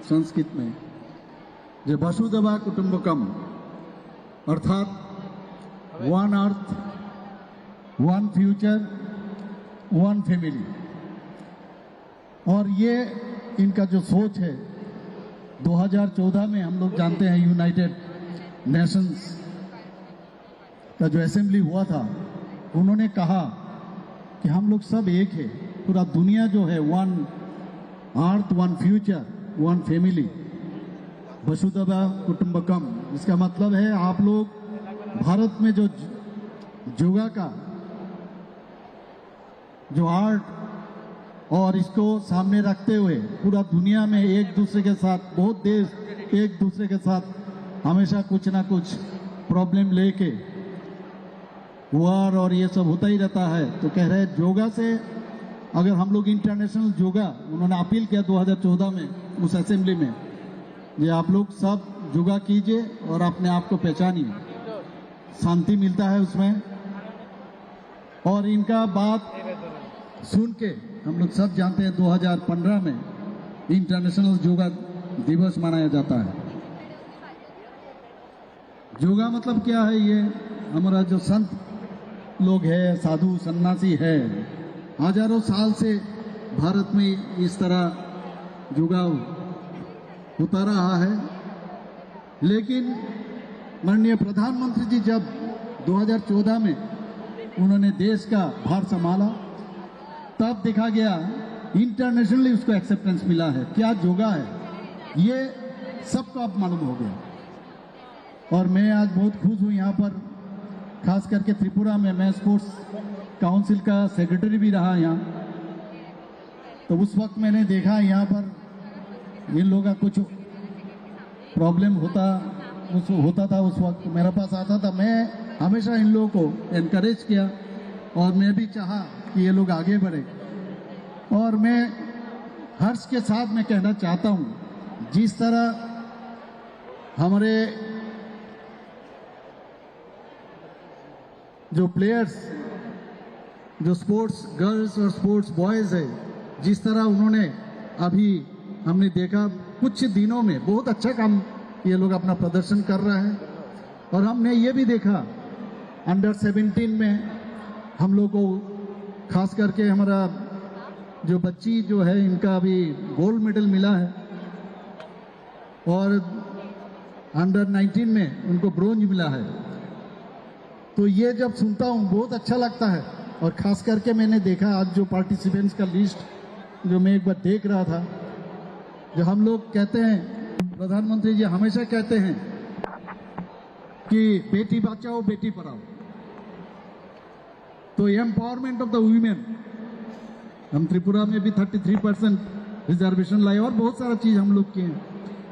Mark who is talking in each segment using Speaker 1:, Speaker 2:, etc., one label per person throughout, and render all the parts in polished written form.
Speaker 1: संस्कृत में जे वसुधैव कुटुंबकम अर्थात one earth, one future, one family. और ये इनका जो सोच है 2014 में हम लोग जानते हैं यूनाइटेड नेशंस का जो असेंबली हुआ था, उन्होंने कहा कि हम लोग सब एक है, पूरा दुनिया जो है one earth, one future, one family, वसुधैव कुटुंबकम। इसका मतलब है आप लोग भारत में जो योगा का जो आर्ट और इसको सामने रखते हुए पूरा दुनिया में एक दूसरे के साथ, बहुत देश एक दूसरे के साथ हमेशा कुछ ना कुछ प्रॉब्लम लेके वार और ये सब होता ही रहता है। तो कह रहे हैं योगा से अगर हम लोग इंटरनेशनल योगा, उन्होंने अपील किया 2014 में उस असेंबली में, ये आप लोग सब योगा कीजिए और अपने आप को पहचानिए, शांति मिलता है उसमें। और इनका बात सुन के हम लोग सब जानते हैं 2015 में इंटरनेशनल योगा दिवस मनाया जाता है। योगा मतलब क्या है? ये हमारा जो संत लोग है, साधु सन्यासी है, हजारों साल से भारत में इस तरह योगा होता रहा है। लेकिन माननीय प्रधानमंत्री जी जब 2014 में उन्होंने देश का भार संभाला, तब देखा गया इंटरनेशनली उसको एक्सेप्टेंस मिला है। क्या योगा है ये सबको अब मालूम हो गया। और मैं आज बहुत खुश हूँ यहाँ पर, खास करके त्रिपुरा में मैं स्पोर्ट्स काउंसिल का सेक्रेटरी भी रहा यहाँ। तो उस वक्त मैंने देखा यहाँ पर इन लोगों का कुछ प्रॉब्लम होता था, उस वक्त मेरे पास आता था। मैं हमेशा इन लोगों को एनकरेज किया और मैं भी चाहा कि ये लोग आगे बढ़े। और मैं हर्ष के साथ मैं कहना चाहता हूँ, जिस तरह हमारे जो प्लेयर्स, जो स्पोर्ट्स गर्ल्स और स्पोर्ट्स बॉयज है, जिस तरह उन्होंने अभी हमने देखा कुछ दिनों में बहुत अच्छा काम ये लोग अपना प्रदर्शन कर रहे हैं। और हमने ये भी देखा अंडर 17 में हम लोग को, खास करके हमारा जो बच्ची जो है इनका अभी गोल्ड मेडल मिला है, और अंडर 19 में उनको ब्रोंज मिला है। तो ये जब सुनता हूँ बहुत अच्छा लगता है। और खास करके मैंने देखा आज जो पार्टिसिपेंट्स का लिस्ट जो मैं एक बार देख रहा था, जो हम लोग कहते हैं, प्रधानमंत्री जी हमेशा कहते हैं कि बेटी बचाओ बेटी पढ़ाओ, तो एम्पावरमेंट ऑफ द वुमेन, हम त्रिपुरा में भी 33% रिजर्वेशन लाए और बहुत सारा चीज हम लोग किए।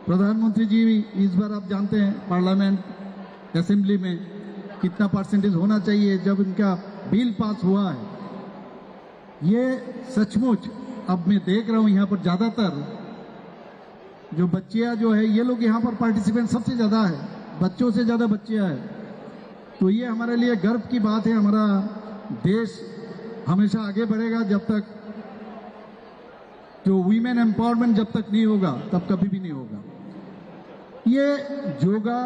Speaker 1: प्रधानमंत्री जी भी इस बार आप जानते हैं पार्लियामेंट असेंबली में कितना परसेंटेज होना चाहिए जब इनका बिल पास हुआ है। ये सचमुच अब मैं देख रहा हूं यहाँ पर ज्यादातर जो बच्चियां जो है, ये लोग यहाँ पर पार्टिसिपेंट सबसे ज्यादा है, बच्चों से ज्यादा बच्चियां हैं। तो ये हमारे लिए गर्व की बात है। हमारा देश हमेशा आगे बढ़ेगा जब तक जो वीमेन एम्पावरमेंट जब तक नहीं होगा तब कभी भी नहीं होगा। ये योगा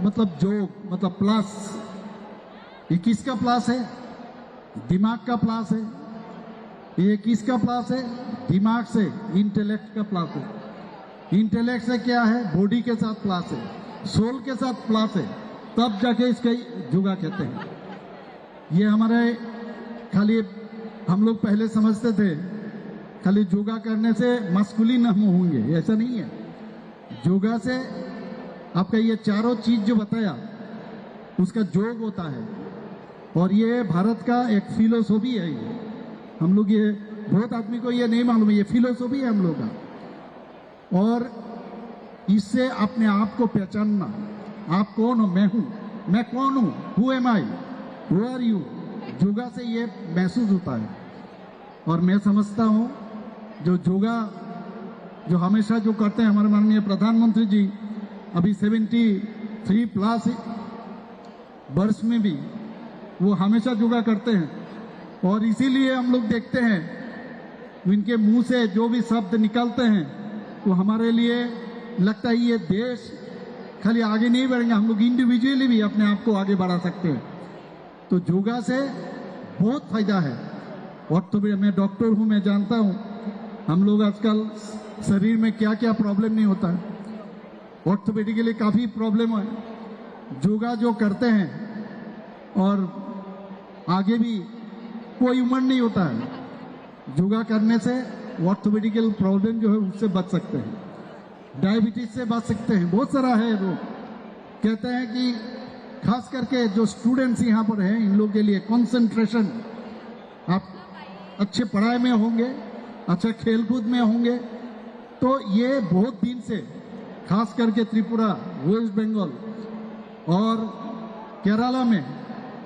Speaker 1: मतलब योग मतलब प्लस, ये किसका प्लस है? दिमाग का प्लस है। ये किसका प्लस है? दिमाग से, इंटेलेक्ट का प्लस है। इंटेलेक्ट से क्या है? बॉडी के साथ प्लस है, सोल के साथ प्लस है, तब जाके इसका योगा कहते हैं। ये हमारे खाली हम लोग पहले समझते थे खाली योगा करने से मस्कुलिन हम होंगे, ऐसा नहीं है। योगा से आपका ये चारों चीज जो बताया उसका योग होता है। और ये भारत का एक फिलोसॉफी है। ये हम लोग, ये बहुत आदमी को ये नहीं मालूम है, ये फिलोसॉफी है हम लोग का। और इससे अपने आप को पहचानना, आप कौन हो? मैं हूं, मैं कौन हूं? Who am I, who are you? Yoga से ये महसूस होता है। और मैं समझता हूं जो योगा जो हमेशा जो करते हैं हमारे माननीय प्रधानमंत्री जी, अभी 73 प्लस वर्ष में भी वो हमेशा योगा करते हैं। और इसीलिए हम लोग देखते हैं इनके मुंह से जो भी शब्द निकलते हैं तो हमारे लिए लगता है ये देश खाली आगे नहीं बढ़ेंगे, हम लोग इंडिविजुअली भी अपने आप को आगे बढ़ा सकते हैं। तो योगा से बहुत फायदा है। ऑर्थोपेडिक, मैं डॉक्टर हूं, मैं जानता हूं हम लोग आजकल शरीर में क्या क्या प्रॉब्लम नहीं होता है, ऑर्थोपेडिक के लिए काफी प्रॉब्लम है। योगा जो करते हैं और आगे भी कोई उम्र नहीं होता है, योगा करने से ऑर्थोपेडिकल प्रॉब्लम जो है उससे बच सकते हैं, डायबिटीज से बच सकते हैं। बहुत सारा है, वो कहते हैं कि खास करके जो स्टूडेंट्स यहाँ पर हैं इन लोगों के लिए कंसंट्रेशन, आप अच्छे पढ़ाई में होंगे, अच्छा खेलकूद में होंगे, तो ये बहुत दिन से खास करके त्रिपुरा, वेस्ट बंगाल और केरला में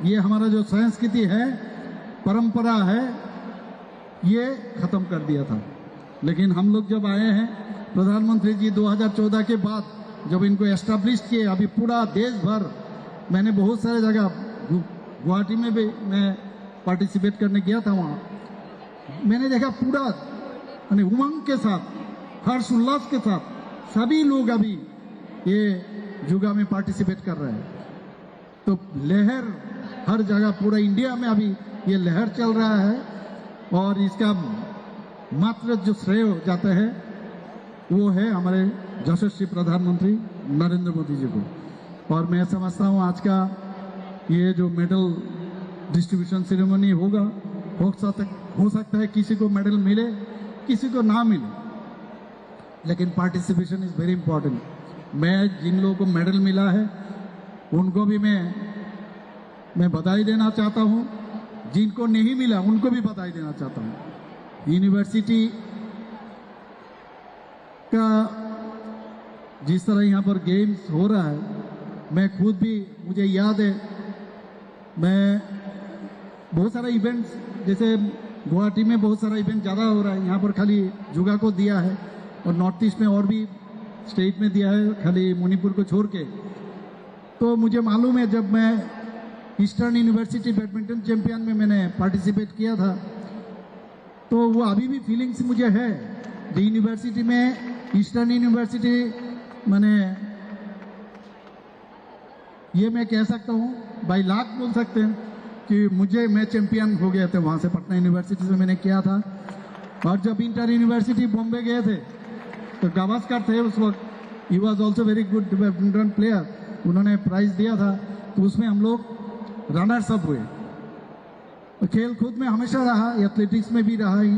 Speaker 1: ये हमारा जो संस्कृति है, परंपरा है, ये खत्म कर दिया था। लेकिन हम लोग जब आए हैं, प्रधानमंत्री जी 2014 के बाद जब इनको एस्टैब्लिश किए, अभी पूरा देश भर, मैंने बहुत सारे जगह, गुवाहाटी में भी मैं पार्टिसिपेट करने गया था, वहाँ मैंने देखा पूरा यानी उमंग के साथ, हर्ष उल्लास के साथ सभी लोग अभी ये योगा में पार्टिसिपेट कर रहे हैं। तो लहर हर जगह, पूरा इंडिया में अभी ये लहर चल रहा है और इसका मात्र जो श्रेय जाता है वो है हमारे यशस्वी प्रधानमंत्री नरेंद्र मोदी जी को। और मैं समझता हूँ आज का ये जो मेडल डिस्ट्रीब्यूशन सेरेमनी होगा, हो सकता है किसी को मेडल मिले, किसी को ना मिले, लेकिन पार्टिसिपेशन इज वेरी इंपॉर्टेंट। मैं जिन लोगों को मेडल मिला है उनको भी मैं बधाई देना चाहता हूं, जिनको नहीं मिला उनको भी बधाई देना चाहता हूं। यूनिवर्सिटी का जिस तरह यहाँ पर गेम्स हो रहा है, मैं खुद भी, मुझे याद है, मैं बहुत सारा इवेंट्स, जैसे गुवाहाटी में बहुत सारा इवेंट ज़्यादा हो रहा है, यहाँ पर खाली योगा को दिया है और नॉर्थ ईस्ट में और भी स्टेट में दिया है, खाली मणिपुर को छोड़ के। तो मुझे मालूम है जब मैं ईस्टर्न यूनिवर्सिटी बैडमिंटन चैंपियन में मैंने पार्टिसिपेट किया था, तो वो अभी भी फीलिंग्स मुझे है। यूनिवर्सिटी में, ईस्टर्न यूनिवर्सिटी, मैंने ये मैं कह सकता हूँ, बाई लाख बोल सकते हैं कि मैं चैंपियन हो गए थे वहाँ से, पटना यूनिवर्सिटी से मैंने किया था। और जब इंटर यूनिवर्सिटी बॉम्बे गए थे तो गावस्कर थे उस वक्त, he was also very good badminton player, उन्होंने प्राइज दिया था, तो उसमें हम लोग रनर्स अप हुए। खेल कूद में हमेशा रहा, एथलेटिक्स में भी रहा ही,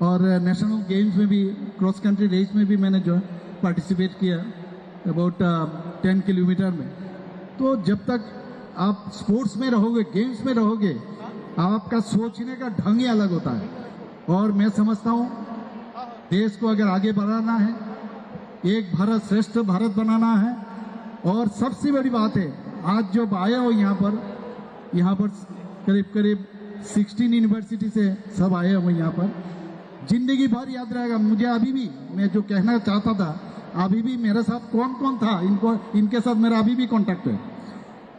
Speaker 1: और नेशनल गेम्स में भी, क्रॉस कंट्री रेस में भी मैंने जो पार्टिसिपेट किया अबाउट 10 किलोमीटर में। तो जब तक आप स्पोर्ट्स में रहोगे, गेम्स में रहोगे, आपका सोचने का ढंग ही अलग होता है। और मैं समझता हूँ देश को अगर आगे बढ़ाना है, एक भारत श्रेष्ठ भारत बनाना है, और सबसे बड़ी बात है आज जो आए हो यहाँ पर करीब करीब 16 यूनिवर्सिटी से सब आए हो यहाँ पर, जिंदगी भर याद रहेगा। मुझे अभी भी, मैं जो कहना चाहता था, अभी भी मेरे साथ कौन कौन था, इनके साथ मेरा अभी भी कांटेक्ट है।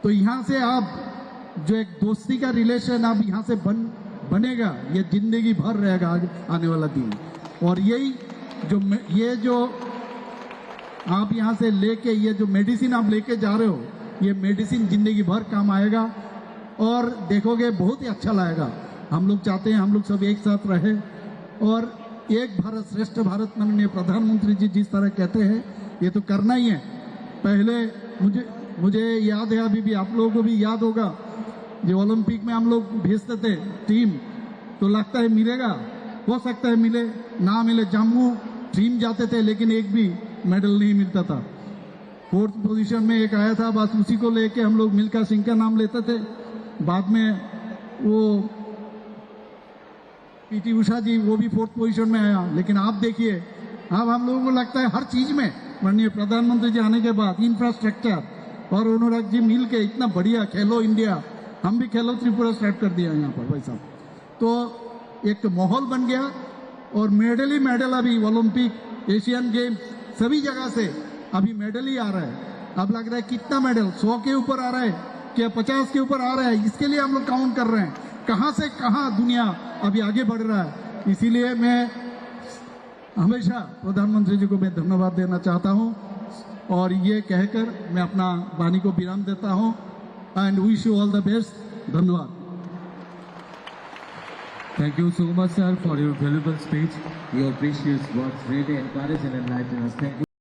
Speaker 1: तो यहाँ से आप जो एक दोस्ती का रिलेशन आप यहाँ से बनेगा, ये जिंदगी भर रहेगा आने वाला दिन। और ये जो आप यहाँ से लेके, ये जो मेडिसिन आप लेके जा रहे हो, ये मेडिसिन जिंदगी भर काम आएगा और देखोगे बहुत ही अच्छा लगेगा। हम लोग चाहते हैं हम लोग सब एक साथ रहे और एक भारत श्रेष्ठ भारत माननीय प्रधानमंत्री जी जिस तरह कहते हैं, ये तो करना ही है। पहले मुझे याद है, अभी भी आप लोगों को भी याद होगा, जो ओलंपिक में हम लोग भेजते थे टीम, तो लगता है मिलेगा, हो सकता है मिले ना मिले। जम्मू टीम जाते थे लेकिन एक भी मेडल नहीं मिलता था। 4th पोजीशन में एक आया था, बस उसी को लेके हम लोग मिल्खा सिंह का नाम लेते थे। बाद में वो पीटी उषा जी, वो भी 4th पोजीशन में आया। लेकिन आप देखिए, अब हम लोगों को लगता है हर चीज में माननीय प्रधानमंत्री जी आने के बाद इंफ्रास्ट्रक्चर और अनुराग जी मिल के इतना बढ़िया खेलो इंडिया, हम भी खेलो त्रिपुरा स्टार्ट कर दिया यहाँ पर भाई साहब। तो एक माहौल बन गया और मेडल ही मेडल, अभी ओलंपिक, एशियन गेम्स, सभी जगह से अभी मेडल ही आ रहा है। अब लग रहा है कितना मेडल, 100 के ऊपर आ रहा है क्या 50 के ऊपर आ रहा है, इसके लिए हम लोग काउंट कर रहे हैं कहां से कहां दुनिया अभी आगे बढ़ रहा है। इसीलिए मैं हमेशा प्रधानमंत्री जी को मैं धन्यवाद देना चाहता हूं और ये कहकर मैं अपना वाणी को विराम देता हूं and wish you all the best. धन्यवाद।
Speaker 2: Thank you so much, sir, for your valuable speech. Your precious words really encourage and enlighten us. Thank you.